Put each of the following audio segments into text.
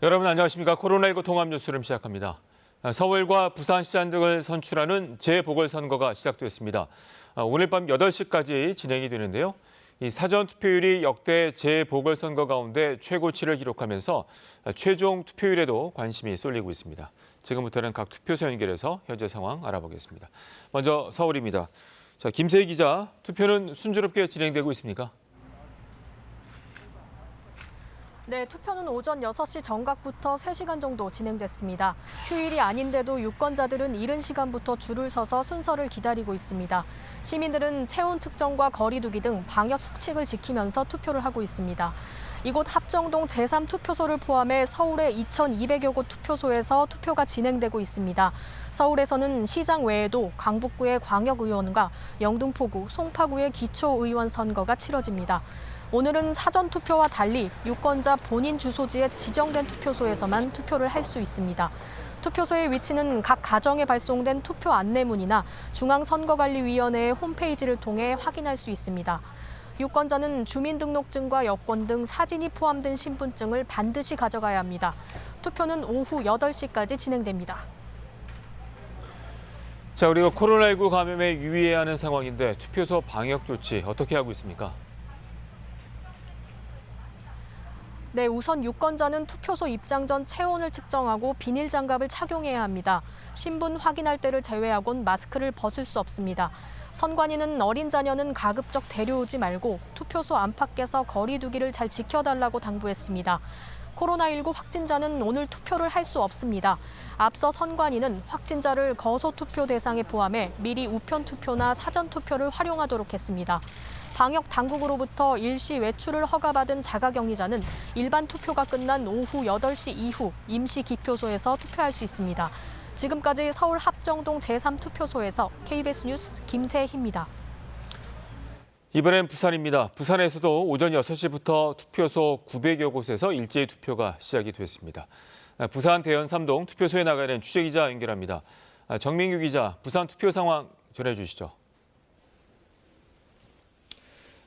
여러분 안녕하십니까? 코로나19 통합 뉴스룸 시작합니다. 서울과 부산시장 등을 선출하는 재보궐선거가 시작됐습니다. 오늘 밤 8시까지 진행이 되는데요. 이 사전 투표율이 역대 재보궐선거 가운데 최고치를 기록하면서 최종 투표율에도 관심이 쏠리고 있습니다. 지금부터는 각 투표소 연결해서 현재 상황 알아보겠습니다. 먼저 서울입니다. 자, 김세희 기자, 투표는 순조롭게 진행되고 있습니까? 네, 투표는 오전 6시 정각부터 3시간 정도 진행됐습니다. 휴일이 아닌데도 유권자들은 이른 시간부터 줄을 서서 순서를 기다리고 있습니다. 시민들은 체온 측정과 거리 두기 등 방역 수칙을 지키면서 투표를 하고 있습니다. 이곳 합정동 제3투표소를 포함해 서울의 2,200여 곳 투표소에서 투표가 진행되고 있습니다. 서울에서는 시장 외에도 강북구의 광역의원과 영등포구, 송파구의 기초의원 선거가 치러집니다. 오늘은 사전투표와 달리 유권자 본인 주소지에 지정된 투표소에서만 투표를 할 수 있습니다. 투표소의 위치는 각 가정에 발송된 투표 안내문이나 중앙선거관리위원회의 홈페이지를 통해 확인할 수 있습니다. 유권자는 주민등록증과 여권 등 사진이 포함된 신분증을 반드시 가져가야 합니다. 투표는 오후 8시까지 진행됩니다. 자, 우리가 코로나19 감염에 유의해야 하는 상황인데 투표소 방역 조치 어떻게 하고 있습니까? 네, 우선 유권자는 투표소 입장 전 체온을 측정하고 비닐 장갑을 착용해야 합니다. 신분 확인할 때를 제외하곤 마스크를 벗을 수 없습니다. 선관위는 어린 자녀는 가급적 데려오지 말고 투표소 안팎에서 거리 두기를 잘 지켜달라고 당부했습니다. 코로나19 확진자는 오늘 투표를 할 수 없습니다. 앞서 선관위는 확진자를 거소 투표 대상에 포함해 미리 우편 투표나 사전 투표를 활용하도록 했습니다. 방역 당국으로부터 일시 외출을 허가받은 자가격리자는 일반 투표가 끝난 오후 8시 이후 임시 기표소에서 투표할 수 있습니다. 지금까지 서울 합정동 제3투표소에서 KBS 뉴스 김세희입니다. 이번엔 부산입니다. 부산에서도 오전 6시부터 투표소 900여 곳에서 일제히 투표가 시작이 됐습니다. 부산 대연 3동 투표소에 나가는 취재기자 연결합니다. 정민규 기자, 부산 투표 상황 전해주시죠.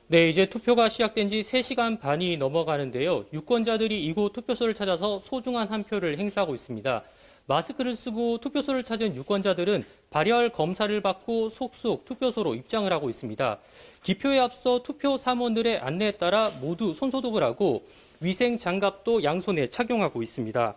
네, 이제 투표가 시작된 지 3시간 반이 넘어가는데요. 유권자들이 이곳 투표소를 찾아서 소중한 한 표를 행사하고 있습니다. 마스크를 쓰고 투표소를 찾은 유권자들은 발열 검사를 받고 속속 투표소로 입장을 하고 있습니다. 기표에 앞서 투표 사무원들의 안내에 따라 모두 손소독을 하고 위생 장갑도 양손에 착용하고 있습니다.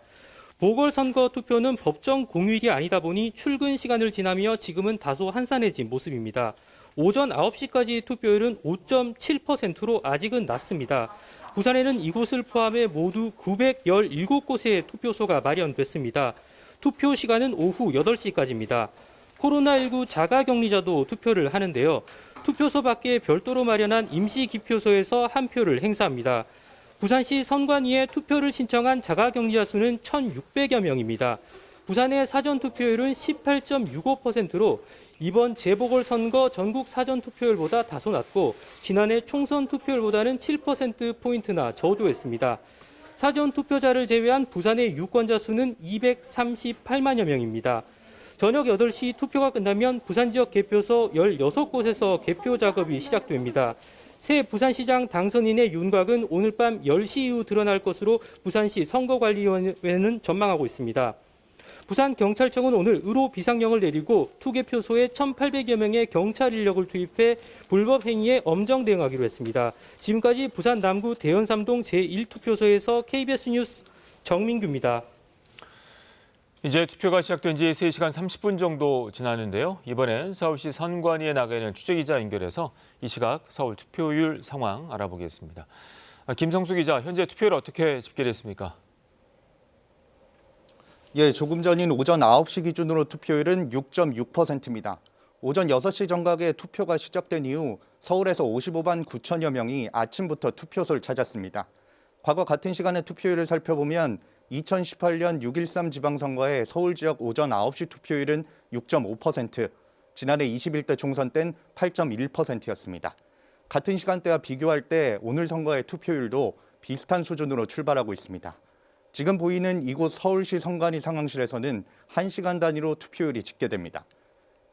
보궐선거 투표는 법정 공휴일이 아니다 보니 출근 시간을 지나며 지금은 다소 한산해진 모습입니다. 오전 9시까지 투표율은 5.7%로 아직은 낮습니다. 부산에는 이곳을 포함해 모두 917곳의 투표소가 마련됐습니다. 투표 시간은 오후 8시까지입니다. 코로나19 자가격리자도 투표를 하는데요. 투표소 밖에 별도로 마련한 임시기표소에서 한 표를 행사합니다. 부산시 선관위에 투표를 신청한 자가격리자 수는 1,600여 명입니다. 부산의 사전투표율은 18.65%로 이번 재보궐선거 전국 사전투표율보다 다소 낮고 지난해 총선 투표율보다는 7%포인트나 저조했습니다. 사전투표자를 제외한 부산의 유권자 수는 238만여 명입니다. 저녁 8시 투표가 끝나면 부산 지역 개표소 16곳에서 개표 작업이 시작됩니다. 새 부산시장 당선인의 윤곽은 오늘 밤 10시 이후 드러날 것으로 부산시 선거관리위원회는 전망하고 있습니다. 부산경찰청은 오늘 의로 비상령을 내리고 투개표소에 1,800여 명의 경찰 인력을 투입해 불법 행위에 엄정 대응하기로 했습니다. 지금까지 부산 남구 대연 3동 제1투표소에서 KBS 뉴스 정민규입니다. 이제 투표가 시작된 지 3시간 30분 정도 지났는데요. 이번엔 서울시 선관위에 나가 있는 취재기자 연결해서 이 시각 서울 투표율 상황 알아보겠습니다. 김성수 기자, 현재 투표율 어떻게 집계됐습니까? 예, 조금 전인 오전 9시 기준으로 투표율은 6.6%입니다. 오전 6시 정각에 투표가 시작된 이후 서울에서 55만 9천여 명이 아침부터 투표소를 찾았습니다. 과거 같은 시간에 투표율을 살펴보면 2018년 6.13 지방선거의 서울 지역 오전 9시 투표율은 6.5%, 지난해 21대 총선 땐 8.1%였습니다. 같은 시간대와 비교할 때 오늘 선거의 투표율도 비슷한 수준으로 출발하고 있습니다. 지금 보이는 이곳 서울시 선관위 상황실에서는 1시간 단위로 투표율이 집계됩니다.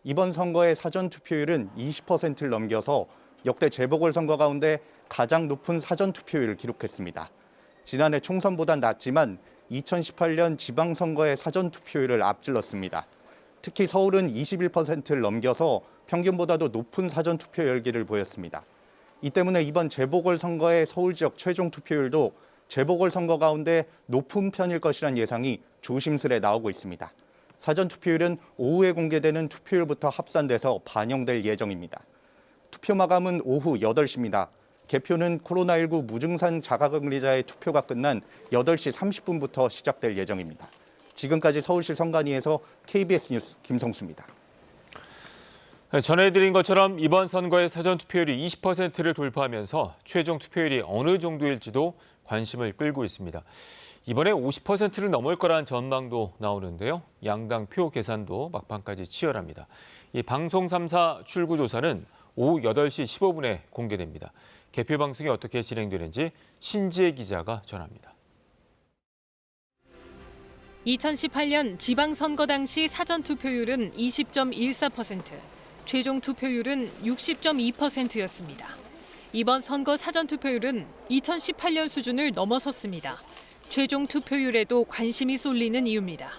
이번 선거의 사전 투표율은 20%를 넘겨서 역대 재보궐선거 가운데 가장 높은 사전 투표율을 기록했습니다. 지난해 총선보다 낮지만 2018년 지방선거의 사전투표율을 앞질렀습니다. 특히 서울은 21%를 넘겨서 평균보다도 높은 사전투표 열기를 보였습니다. 이 때문에 이번 재보궐선거의 서울 지역 최종 투표율도 재보궐선거 가운데 높은 편일 것이란 예상이 조심스레 나오고 있습니다. 사전투표율은 오후에 공개되는 투표율부터 합산돼서 반영될 예정입니다. 투표 마감은 오후 8시입니다. 개표는 코로나19 무증상 자가격리자의 투표가 끝난 8시 30분부터 시작될 예정입니다. 지금까지 서울시 선관위에서 KBS 뉴스 김성수입니다. 전해드린 것처럼 이번 선거의 사전투표율이 20%를 돌파하면서 최종 투표율이 어느 정도일지도 관심을 끌고 있습니다. 이번에 50%를 넘을 거란 전망도 나오는데요. 양당 표 계산도 막판까지 치열합니다. 이 방송 3사 출구조사는 오후 8시 15분에 공개됩니다. 개표 방송이 어떻게 진행되는지 신지혜 기자가 전합니다. 2018년 지방선거 당시 사전투표율은 20.14%, 최종 투표율은 60.2%였습니다. 이번 선거 사전투표율은 2018년 수준을 넘어섰습니다. 최종 투표율에도 관심이 쏠리는 이유입니다.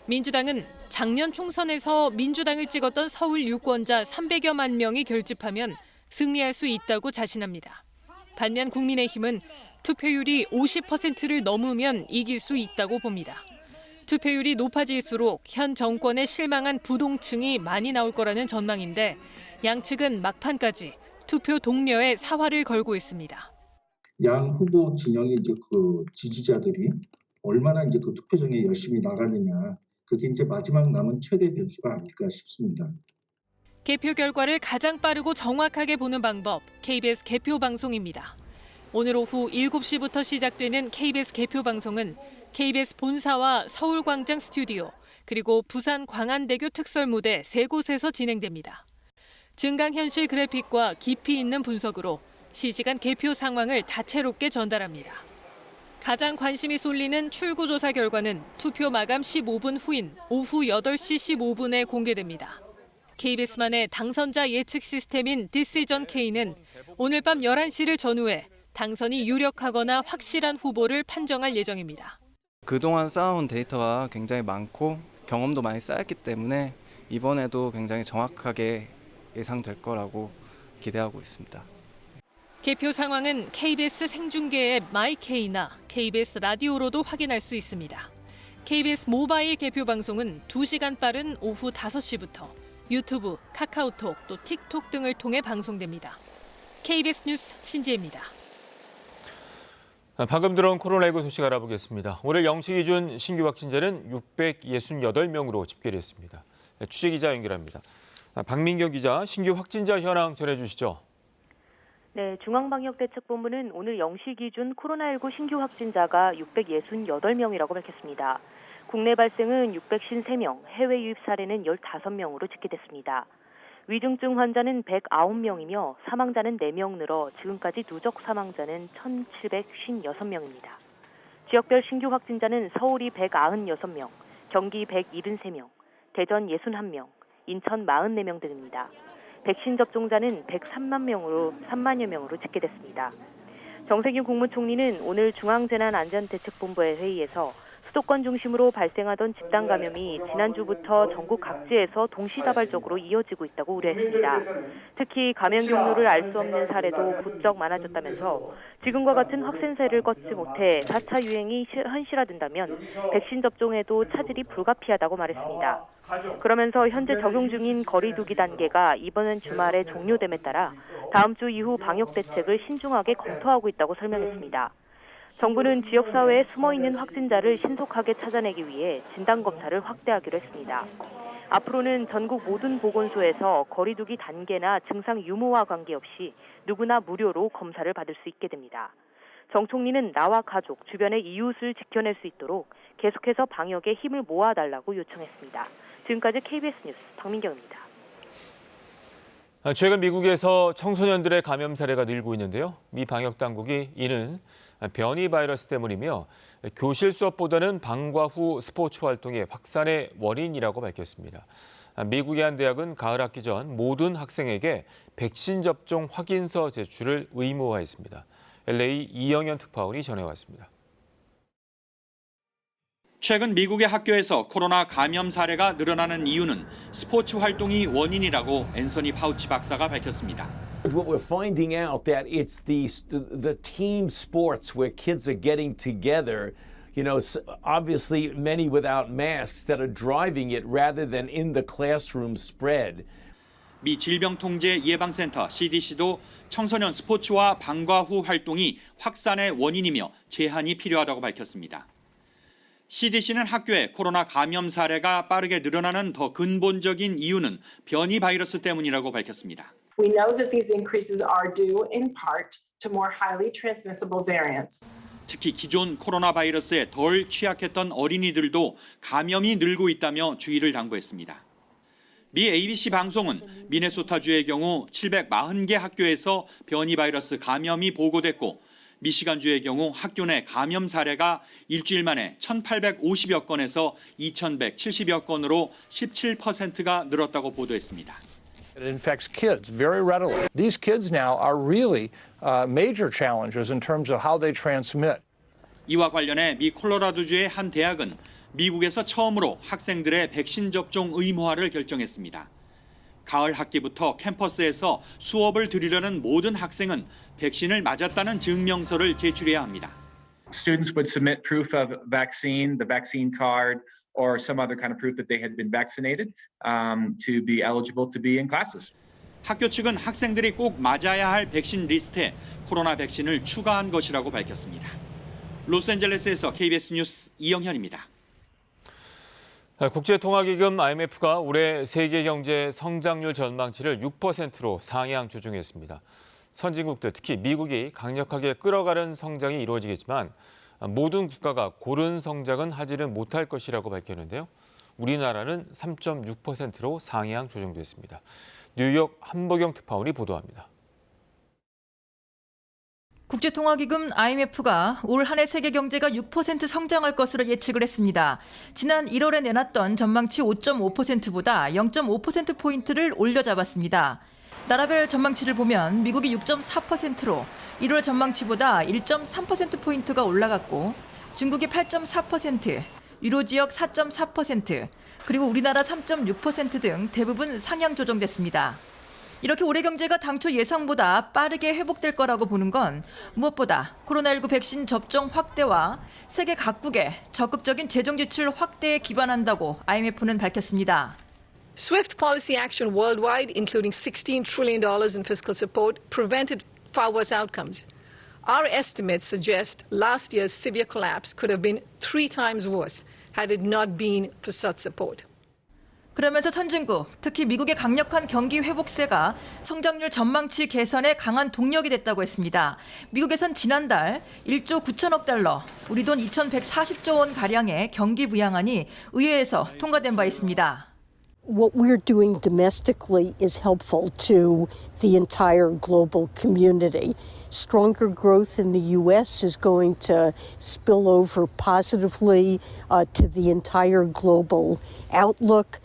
민주당은 작년 총선에서 민주당을 찍었던 서울 유권자 300여만 명이 결집하면 승리할 수 있다고 자신합니다. 반면 국민의힘은 투표율이 50%를 넘으면 이길 수 있다고 봅니다. 투표율이 높아질수록 현 정권에 실망한 부동층이 많이 나올 거라는 전망인데 양측은 막판까지 투표 동료에 사활을 걸고 있습니다. 양 후보 진영의 그 지지자들이 얼마나 그 투표장에 열심히 나가느냐, 그게 마지막 남은 최대 변수가 아닐까 싶습니다. 개표 결과를 가장 빠르고 정확하게 보는 방법, KBS 개표 방송입니다. 오늘 오후 7시부터 시작되는 KBS 개표 방송은 KBS 본사와 서울광장 스튜디오, 그리고 부산 광안대교 특설 무대 3곳에서 진행됩니다. 증강현실 그래픽과 깊이 있는 분석으로 실시간 개표 상황을 다채롭게 전달합니다. 가장 관심이 쏠리는 출구조사 결과는 투표 마감 15분 후인 오후 8시 15분에 공개됩니다. KBS만의 당선자 예측 시스템인 DecisionK는 오늘 밤 11시를 전후해 당선이 유력하거나 확실한 후보를 판정할 예정입니다. 그동안 쌓아온 데이터가 굉장히 많고 경험도 많이 쌓였기 때문에 이번에도 굉장히 정확하게 예상될 거라고 기대하고 있습니다. 개표 상황은 KBS 생중계 앱 마이케이나 KBS 라디오로도 확인할 수 있습니다. KBS 모바일 개표 방송은 2시간 빠른 오후 5시부터 유튜브, 카카오톡, 또 틱톡 등을 통해 방송됩니다. KBS 뉴스 신지혜입니다. 방금 들어온 코로나19 소식 알아보겠습니다. 오늘 0시 기준 신규 확진자는 668명으로 집계됐습니다. 취재기자 연결합니다. 박민경 기자, 신규 확진자 현황 전해주시죠. 네, 중앙방역대책본부는 오늘 0시 기준 코로나19 신규 확진자가 668명이라고 밝혔습니다. 국내 발생은 653명, 해외 유입 사례는 15명으로 집계됐습니다. 위중증 환자는 109명이며 사망자는 4명 늘어 지금까지 누적 사망자는 1,756명입니다. 지역별 신규 확진자는 서울이 196명, 경기 173명, 대전 61명, 인천 44명 등입니다. 백신 접종자는 103만여 명으로 집계됐습니다. 정세균 국무총리는 오늘 중앙재난안전대책본부의 회의에서 수도권 중심으로 발생하던 집단 감염이 지난주부터 전국 각지에서 동시다발적으로 이어지고 있다고 우려했습니다. 특히 감염 경로를 알 수 없는 사례도 부쩍 많아졌다면서 지금과 같은 확산세를 걷지 못해 4차 유행이 현실화된다면 백신 접종에도 차질이 불가피하다고 말했습니다. 그러면서 현재 적용 중인 거리 두기 단계가 이번 주말에 종료됨에 따라 다음 주 이후 방역 대책을 신중하게 검토하고 있다고 설명했습니다. 정부는 지역사회에 숨어있는 확진자를 신속하게 찾아내기 위해 진단검사를 확대하기로 했습니다. 앞으로는 전국 모든 보건소에서 거리 두기 단계나 증상 유무와 관계없이 누구나 무료로 검사를 받을 수 있게 됩니다. 정 총리는 나와 가족, 주변의 이웃을 지켜낼 수 있도록 계속해서 방역에 힘을 모아달라고 요청했습니다. 지금까지 KBS 뉴스 박민경입니다. 최근 미국에서 청소년들의 감염 사례가 늘고 있는데요. 미 방역 당국이 이는 변이 바이러스 때문이며 교실 수업보다는 방과 후 스포츠 활동의 확산의 원인이라고 밝혔습니다. 미국의 한 대학은 가을 학기 전 모든 학생에게 백신 접종 확인서 제출을 의무화했습니다. LA 이영현 특파원이 전해왔습니다. 최근 미국의 학교에서 코로나 감염 사례가 늘어나는 이유는 스포츠 활동이 원인이라고 앤서니 파우치 박사가 밝혔습니다. What we're finding out that it's the team sports where kids are getting together, you know, obviously many without masks that are driving it rather than in the classroom spread. 미 질병통제예방센터 CDC도 청소년 스포츠와 방과 후 활동이 확산의 원인이며 제한이 필요하다고 밝혔습니다. CDC는 학교에 코로나 감염 사례가 빠르게 늘어나는 더 근본적인 이유는 변이 바이러스 때문이라고 밝혔습니다. We know that these increases are due in part to more highly transmissible variants. 특히 기존 코로나 바이러스에 덜 취약했던 어린이들도 감염이 늘고 있다며 주의를 당부했습니다. 미 ABC 방송은 미네소타주의 경우 740개 학교에서 변이 바이러스 감염이 보고됐고 미시간주의 경우 학교 내 감염 사례가 일주일 만에 1,850여 건에서 2,170여 건으로 17%가 늘었다고 보도했습니다. It infects kids very readily. These kids now are really major challenges in terms of how they transmit. 이와 관련해 미 콜로라도주의 한 대학은 미국에서 처음으로 학생들의 백신 접종 의무화를 결정했습니다. 가을 학기부터 캠퍼스에서 수업을 들으려는 모든 학생은 백신을 맞았다는 증명서를 제출해야 합니다. Students would submit proof of vaccine, the vaccine card, or some other kind of proof that they had been vaccinated to be eligible to be in classes. 학교 측은 학생들이 꼭 맞아야 할 백신 리스트에 코로나 백신을 추가한 것이라고 밝혔습니다. 로스앤젤레스에서 KBS 뉴스 이영현입니다. 국제통화기금 IMF가 올해 세계 경제 성장률 전망치를 6%로 상향 조정했습니다. 선진국들, 특히 미국이 강력하게 끌어가는 성장이 이루어지겠지만 모든 국가가 고른 성장은 하지는 못할 것이라고 밝혔는데요. 우리나라는 3.6%로 상향 조정됐습니다. 뉴욕 한보경 특파원이 보도합니다. 국제통화기금 IMF가 올 한 해 세계 경제가 6% 성장할 것으로 예측을 했습니다. 지난 1월에 내놨던 전망치 5.5%보다 0.5%포인트를 올려잡았습니다. 나라별 전망치를 보면 미국이 6.4%로 1월 전망치보다 1.3%포인트가 올라갔고 중국이 8.4%, 유로지역 4.4%, 그리고 우리나라 3.6% 등 대부분 상향 조정됐습니다. 이렇게 올해 경제가 당초 예상보다 빠르게 회복될 거라고 보는 건 무엇보다 코로나19 백신 접종 확대와 세계 각국의 적극적인 재정 지출 확대에 기반한다고 IMF는 밝혔습니다. Swift policy action worldwide, including $16 trillion in fiscal support, prevented far worse outcomes. Our estimates suggest last year's severe collapse could have been 3 times worse had it not been for such support. 그러면서 선진국, 특히 미국의 강력한 경기 회복세가 성장률 전망치 개선에 강한 동력이 됐다고 했습니다. 미국에선 지난달 1조 9천억 달러, 우리 돈 2,140조 원 가량의 경기 부양안이 의회에서 통과된 바 있습니다. What we're doing domestically is helpful to the entire global community. Stronger growth in the U.S. is going to spill over positively to the entire global outlook.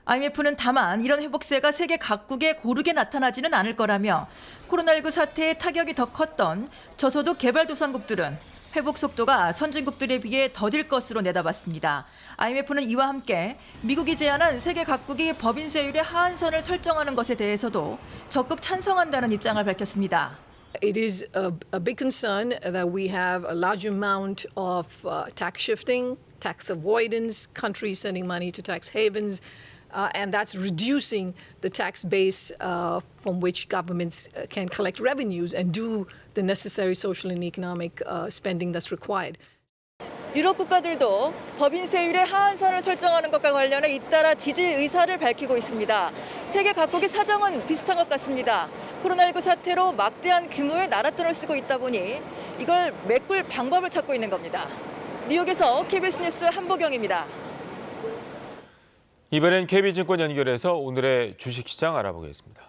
IMF는 다만 이런 회복세가 세계 각국에 고르게 나타나지는 않을 거라며 코로나19 사태의 타격이 더 컸던 저소득 개발도상국들은 회복 속도가 선진국들에 비해 더딜 것으로 내다봤습니다. IMF는 이와 함께 미국이 제안한 세계 각국이 법인세율의 하한선을 설정하는 것에 대해서도 적극 찬성한다는 입장을 밝혔습니다. It is a big concern that we have a large amount of tax shifting, tax avoidance, countries sending money to tax havens. And that's reducing the tax base from which governments can collect revenues and do the necessary social and economic spending that's required. 유럽 국가들도 법인세율의 하한선을 설정하는 것과 관련해 잇따라 지지 의사를 밝히고 있습니다. 세계 각국의 사정은 비슷한 것 같습니다. 코로나19 사태로 막대한 규모의 나랏돈을 쓰고 있다 보니 이걸 메꿀 방법을 찾고 있는 겁니다. 뉴욕에서 KBS 뉴스 한보경입니다. 이번엔 KB증권 연결해서 오늘의 주식시장 알아보겠습니다.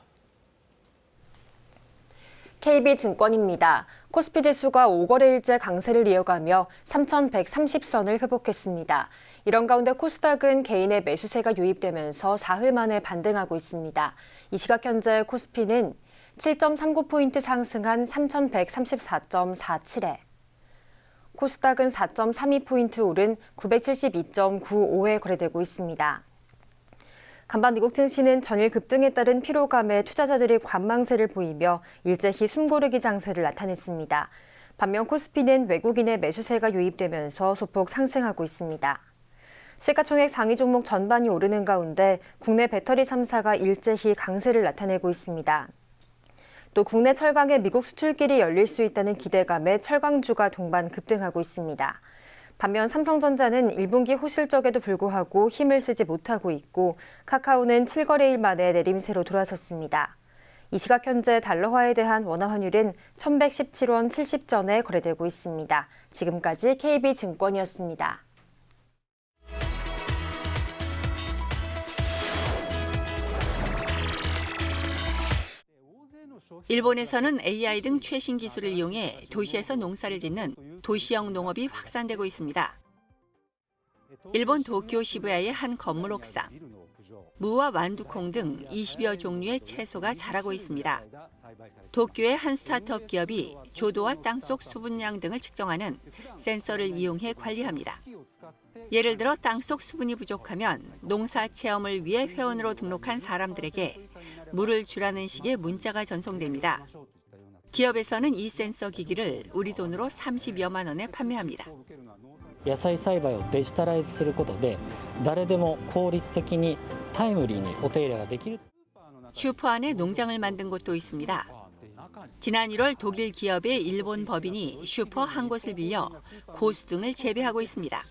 KB증권입니다. 코스피 지수가 5거래일째 강세를 이어가며 3,130선을 회복했습니다. 이런 가운데 코스닥은 개인의 매수세가 유입되면서 사흘 만에 반등하고 있습니다. 이 시각 현재 코스피는 7.39포인트 상승한 3,134.47에 코스닥은 4.32포인트 오른 972.95에 거래되고 있습니다. 간밤 미국 증시는 전일 급등에 따른 피로감에 투자자들이 관망세를 보이며 일제히 숨고르기 장세를 나타냈습니다. 반면 코스피는 외국인의 매수세가 유입되면서 소폭 상승하고 있습니다. 시가총액 상위 종목 전반이 오르는 가운데 국내 배터리 3사가 일제히 강세를 나타내고 있습니다. 또 국내 철강의 미국 수출길이 열릴 수 있다는 기대감에 철강주가 동반 급등하고 있습니다. 반면 삼성전자는 1분기 호실적에도 불구하고 힘을 쓰지 못하고 있고 카카오는 7거래일 만에 내림세로 돌아섰습니다. 이 시각 현재 달러화에 대한 원화 환율은 1117원 70전에 거래되고 있습니다. 지금까지 KB증권이었습니다. 일본에서는 AI 등 최신 기술을 이용해 도시에서 농사를 짓는 도시형 농업이 확산되고 있습니다. 일본 도쿄 시부야의 한 건물 옥상. 무와 완두콩 등 20여 종류의 채소가 자라고 있습니다. 도쿄의 한 스타트업 기업이 조도와 땅속 수분량 등을 측정하는 센서를 이용해 관리합니다. 예를 들어 땅속 수분이 부족하면 농사 체험을 위해 회원으로 등록한 사람들에게 물을 주라는 식의 문자가 전송됩니다. 기업에서는 이 센서 기기를 우리 돈으로 30여만 원에 판매합니다. 野菜栽培をデジタライズすることで誰でも効率的にタイムリーにお手入れができる. 슈퍼 안에 농장을 만든 곳도 있습니다. 지난 1월 독일 기업의 일본 법인이 슈퍼 한 곳을 빌려 고수 등을 재배하고 있습니다.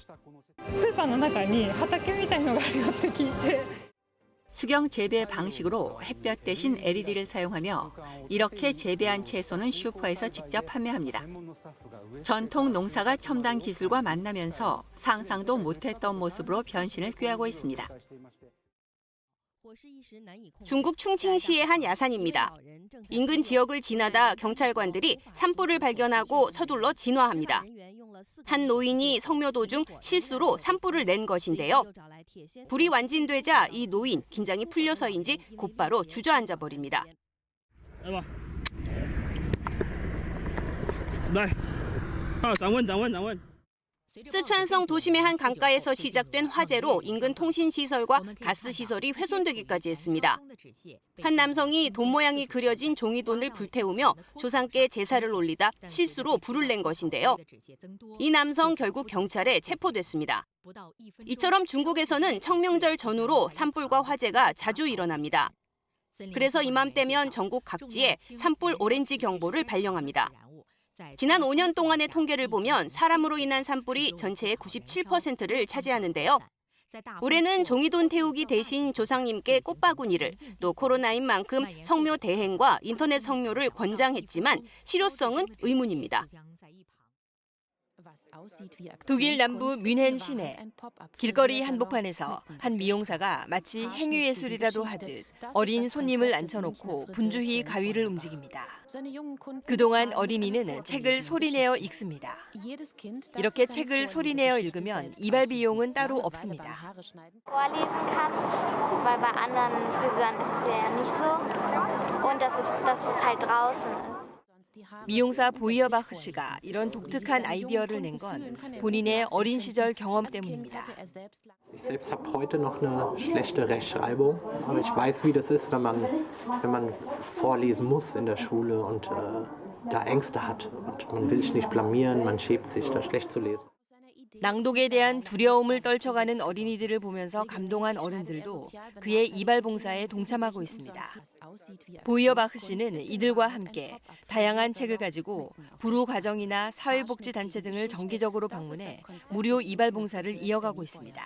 スーパーの中に畑みたいのがあるよって聞いて. 수경 재배 방식으로 햇볕 대신 LED를 사용하며 이렇게 재배한 채소는 슈퍼에서 직접 판매합니다. 전통 농사가 첨단 기술과 만나면서 상상도 못했던 모습으로 변신을 꾀하고 있습니다. 중국 충칭시의 한 야산입니다. 인근 지역을 지나다 경찰관들이 산불을 발견하고 서둘러 진화합니다. 한 노인이 성묘 도중 실수로 산불을 낸 것인데요. 불이 완진되자 이 노인 긴장이 풀려서인지 곧바로 주저앉아 버립니다. 쓰촨성 도심의 한 강가에서 시작된 화재로 인근 통신시설과 가스시설이 훼손되기까지 했습니다. 한 남성이 돈 모양이 그려진 종이돈을 불태우며 조상께 제사를 올리다 실수로 불을 낸 것인데요. 이 남성 결국 경찰에 체포됐습니다. 이처럼 중국에서는 청명절 전후로 산불과 화재가 자주 일어납니다. 그래서 이맘때면 전국 각지에 산불 오렌지 경보를 발령합니다. 지난 5년 동안의 통계를 보면 사람으로 인한 산불이 전체의 97%를 차지하는데요. 올해는 종이돈 태우기 대신 조상님께 꽃바구니를, 또 코로나인 만큼 성묘 대행과 인터넷 성묘를 권장했지만 실효성은 의문입니다. 독일 남부 뮌헨 시내 길거리 한복판에서 한 미용사가 마치 행위예술이라도 하듯 어린 손님을 앉혀놓고 분주히 가위를 움직입니다. 그동안 어린이는 책을 소리내어 읽습니다. 이렇게 책을 소리내어 읽으면 이발 비용은 따로 없습니다. 미용사 보이어바흐 씨가 이런 독특한 아이디어를 낸 건 본인의 어린 시절 경험 때문입니다. Ich selbst habe heute noch eine schlechte Rechtschreibung, aber ich weiß, wie das ist, wenn man vorlesen muss in der Schule und da Ängste hat und man will sich nicht blamieren, man schämt sich, da schlecht zu lesen. 낭독에 대한 두려움을 떨쳐가는 어린이들을 보면서 감동한 어른들도 그의 이발 봉사에 동참하고 있습니다. 보이어바흐 씨는 이들과 함께 다양한 책을 가지고 불우 가정이나 사회복지단체 등을 정기적으로 방문해 무료 이발 봉사를 이어가고 있습니다.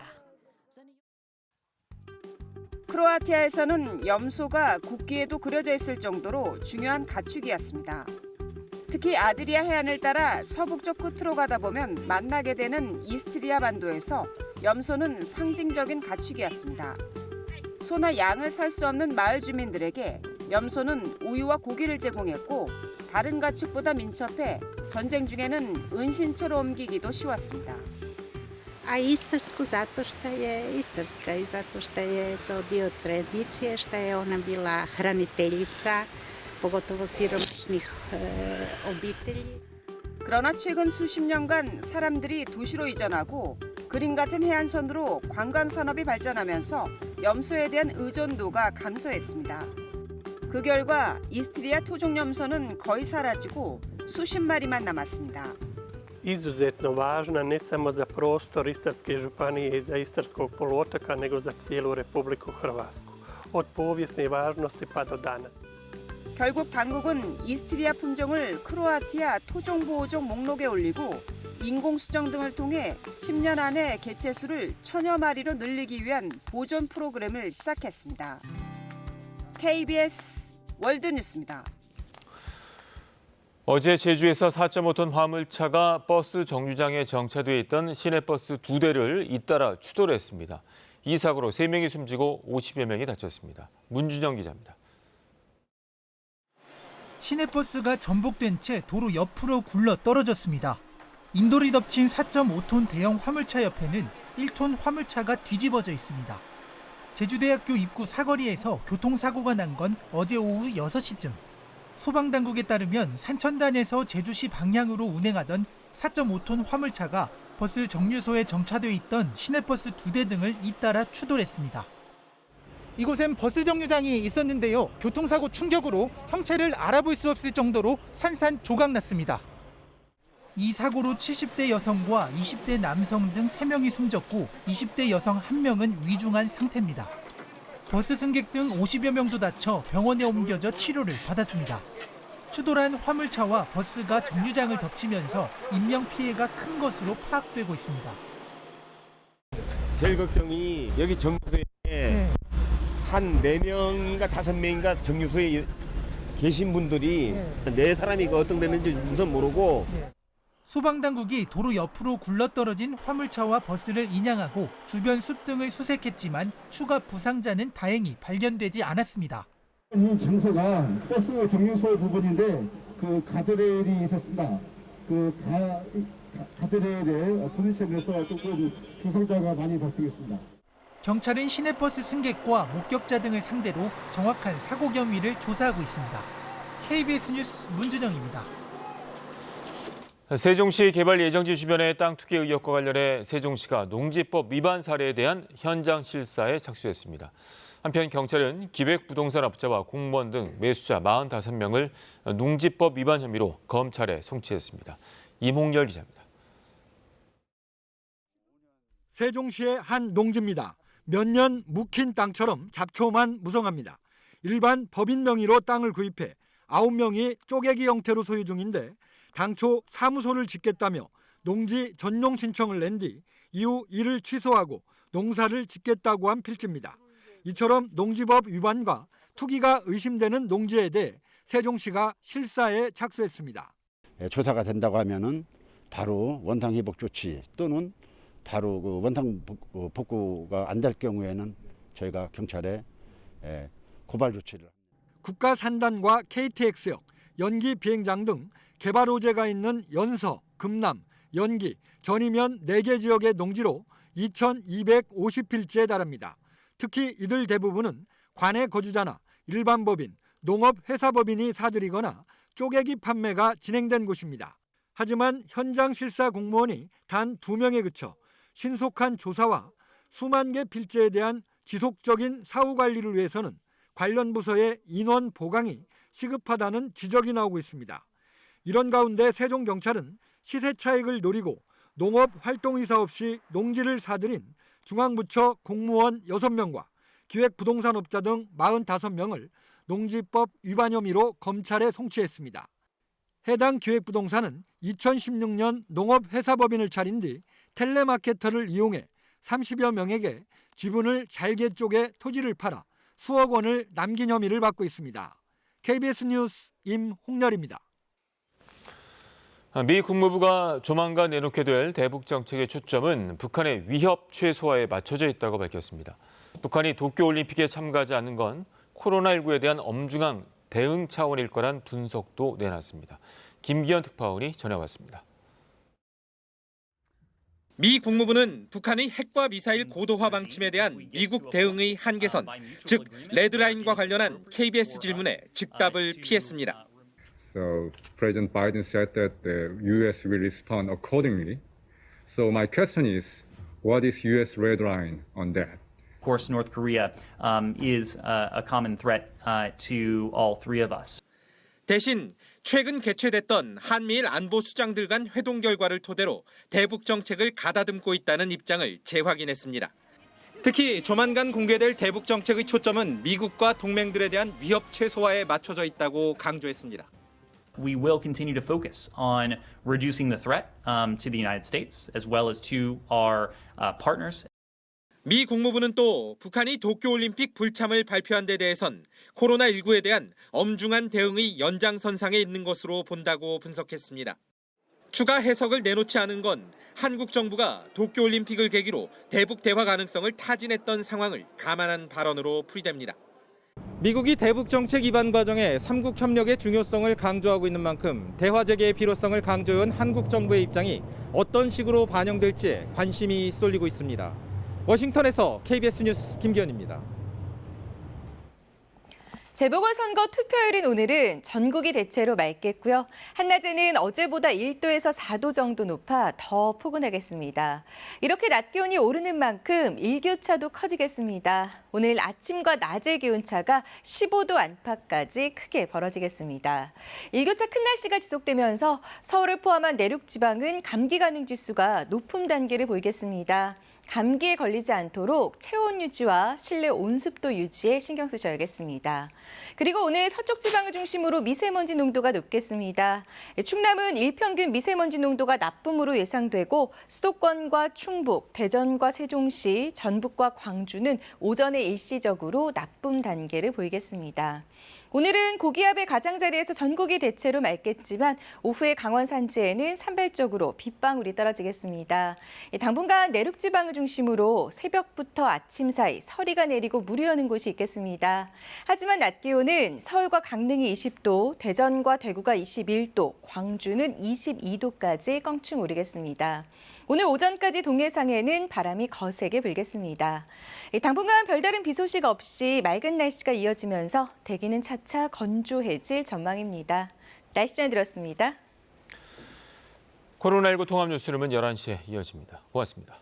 크로아티아에서는 염소가 국기에도 그려져 있을 정도로 중요한 가축이었습니다. 특히 아드리아 해안을 따라 서북쪽 끝으로 가다 보면 만나게 되는 이스트리아 반도에서 염소는 상징적인 가축이었습니다. 소나 양을 살 수 없는 마을 주민들에게 염소는 우유와 고기를 제공했고 다른 가축보다 민첩해 전쟁 중에는 은신처로 옮기기도 쉬웠습니다. A istarsku zato što je istarska I zato što je to dio tradicije, što je ona bila hraniteljica, pogotovo siromašnih obitelji. 그러나 최근 수십 년간 사람들이 도시로 이전하고 그림 같은 해안선으로 관광산업이 발전하면서 염소에 대한 의존도가 감소했습니다. 그 결과 이스트리아 토종염소는 거의 사라지고 수십 마리만 남았습니다. Izuzetno važna ne samo za prostor Istarske županije i za Istarskog poluotoka, nego za cijelu Republiku Hrvatsku. Od povijesne važnosti pa do danas. 결국 당국은 이스트리아 품종을 크로아티아 토종보호종 목록에 올리고 인공수정 등을 통해 10년 안에 개체수를 1000여 마리로 늘리기 위한 보존 프로그램을 시작했습니다. KBS 월드뉴스입니다. 어제 제주에서 4.5톤 화물차가 버스 정류장에 정차돼 있던 시내버스 2대를 잇따라 추돌 했습니다. 이 사고로 3명이 숨지고 50여 명이 다쳤습니다. 문준영 기자입니다. 시내버스가 전복된 채 도로 옆으로 굴러 떨어졌습니다. 인돌이 덮친 4.5톤 대형 화물차 옆에는 1톤 화물차가 뒤집어져 있습니다. 제주대학교 입구 사거리에서 교통사고가 난 건 어제 오후 6시쯤. 소방당국에 따르면 산천단에서 제주시 방향으로 운행하던 4.5톤 화물차가 버스 정류소에 정차돼 있던 시내버스 2대 등을 잇따라 추돌했습니다. 이곳엔 버스 정류장이 있었는데요. 교통사고 충격으로 형체를 알아볼 수 없을 정도로 산산조각났습니다. 이 사고로 70대 여성과 20대 남성 등 3명이 숨졌고 20대 여성 1명은 위중한 상태입니다. 버스 승객 등 50여 명도 다쳐 병원에 옮겨져 치료를 받았습니다. 추돌한 화물차와 버스가 정류장을 덮치면서 인명피해가 큰 것으로 파악되고 있습니다. 제일 걱정이 여기 정류소에 한 4명인가 5명인가 정류소에 계신 분들이 4사람이 어떤 데는지 우선 모르고 소방당국이 도로 옆으로 굴러떨어진 화물차와 버스를 인양하고 주변 숲 등을 수색했지만 추가 부상자는 다행히 발견되지 않았습니다. 이 장소가 버스 정류소 부분인데 그 가드레일이 있었습니다. 그 가드레일에 부딪히면서 조금 조상자가 많이 발생했습니다. 경찰은 시내버스 승객과 목격자 등을 상대로 정확한 사고 경위를 조사하고 있습니다. KBS 뉴스 문준영입니다. 세종시 개발 예정지 주변의 땅 투기 의혹과 관련해 세종시가 농지법 위반 사례에 대한 현장 실사에 착수했습니다. 한편 경찰은 기획부동산업자와 공무원 등 매수자 45명을 농지법 위반 혐의로 검찰에 송치했습니다. 임홍열 기자입니다. 세종시의 한 농지입니다. 몇 년 묵힌 땅처럼 잡초만 무성합니다. 일반 법인 명의로 땅을 구입해 9명이 쪼개기 형태로 소유 중인데 당초 사무소를 짓겠다며 농지 전용 신청을 낸 뒤 이후 이를 취소하고 농사를 짓겠다고 한 필지입니다. 이처럼 농지법 위반과 투기가 의심되는 농지에 대해 세종시가 실사에 착수했습니다. 조사가 된다고 하면은 바로 원상 회복 조치 또는 바로 그 원상 복구가 안 될 경우에는 저희가 경찰에 고발 조치를. 국가산단과 KTX역, 연기 비행장 등 개발 호재가 있는 연서, 금남, 연기, 전이면 4개 지역의 농지로 2,250필지에 달합니다. 특히 이들 대부분은 관내 거주자나 일반 법인, 농업회사법인이 사들이거나 쪼개기 판매가 진행된 곳입니다. 하지만 현장 실사 공무원이 단 2명에 그쳐 신속한 조사와 수만 개 필지에 대한 지속적인 사후 관리를 위해서는 관련 부서의 인원 보강이 시급하다는 지적이 나오고 있습니다. 이런 가운데 세종경찰은 시세 차익을 노리고 농업활동의사 없이 농지를 사들인 중앙부처 공무원 6명과 기획부동산업자 등 45명을 농지법 위반 혐의로 검찰에 송치했습니다. 해당 기획부동산은 2016년 농업회사법인을 차린 뒤 텔레마케터를 이용해 30여 명에게 지분을 잘게 쪼개 토지를 팔아 수억 원을 남긴 혐의를 받고 있습니다. KBS 뉴스 임홍렬입니다. 미 국무부가 조만간 내놓게 될 대북 정책의 초점은 북한의 위협 최소화에 맞춰져 있다고 밝혔습니다. 북한이 도쿄올림픽에 참가하지 않는 건 코로나19에 대한 엄중한 대응 차원일 거란 분석도 내놨습니다. 김기현 특파원이 전해왔습니다. 미 국무부는 북한의 핵과 미사일 고도화 방침에 대한 미국 대응의 한계선, 즉 레드라인과 관련한 KBS 질문에 즉답을 피했습니다. So President Biden said that the U.S. will respond accordingly. So my question is, what is U.S. red line on that? Of course, North Korea is a common threat to all three of us. 대신 최근 개최됐던 한미일 안보수장들 간 회동 결과를 토대로 대북 정책을 가다듬고 있다는 입장을 재확인했습니다. 특히 조만간 공개될 대북 정책의 초점은 미국과 동맹들에 대한 위협 최소화에 맞춰져 있다고 강조했습니다. We will continue to focus on reducing the threat to the United States as well as to our partners. 미 국무부는 또 북한이 도쿄올림픽 불참을 발표한 데 대해선 코로나19에 대한 엄중한 대응의 연장선상에 있는 것으로 본다고 분석했습니다. 추가 해석을 내놓지 않은 건 한국 정부가 도쿄올림픽을 계기로 대북 대화 가능성을 타진했던 상황을 감안한 발언으로 풀이됩니다. 미국이 대북 정책 입안 과정에 삼국 협력의 중요성을 강조하고 있는 만큼 대화 재개의 필요성을 강조해온 한국 정부의 입장이 어떤 식으로 반영될지 관심이 쏠리고 있습니다. 워싱턴에서 KBS 뉴스 김기현입니다. 재보궐선거 투표율인 오늘은 전국이 대체로 맑겠고요. 한낮에는 어제보다 1도에서 4도 정도 높아 더 포근하겠습니다. 이렇게 낮 기온이 오르는 만큼 일교차도 커지겠습니다. 오늘 아침과 낮의 기온차가 15도 안팎까지 크게 벌어지겠습니다. 일교차 큰 날씨가 지속되면서 서울을 포함한 내륙 지방은 감기 가능 지수가 높음 단계를 보이겠습니다. 감기에 걸리지 않도록 체온 유지와 실내 온습도 유지에 신경 쓰셔야겠습니다. 그리고 오늘 서쪽 지방을 중심으로 미세먼지 농도가 높겠습니다. 충남은 일평균 미세먼지 농도가 나쁨으로 예상되고 수도권과 충북, 대전과 세종시, 전북과 광주는 오전에 일시적으로 나쁨 단계를 보이겠습니다. 오늘은 고기압의 가장자리에서 전국이 대체로 맑겠지만 오후에 강원 산지에는 산발적으로 빗방울이 떨어지겠습니다. 당분간 내륙 지방을 중심으로 새벽부터 아침 사이 서리가 내리고 물이 오는 곳이 있겠습니다. 하지만 낮 기온은 서울과 강릉이 20도, 대전과 대구가 21도, 광주는 22도까지 껑충 오르겠습니다. 오늘 오전까지 동해상에는 바람이 거세게 불겠습니다. 당분간 별다른 비 소식 없이 맑은 날씨가 이어지면서 대기는 차차 건조해질 전망입니다. 날씨 전해드렸습니다. 코로나19 통합 뉴스룸은 11시에 이어집니다. 고맙습니다.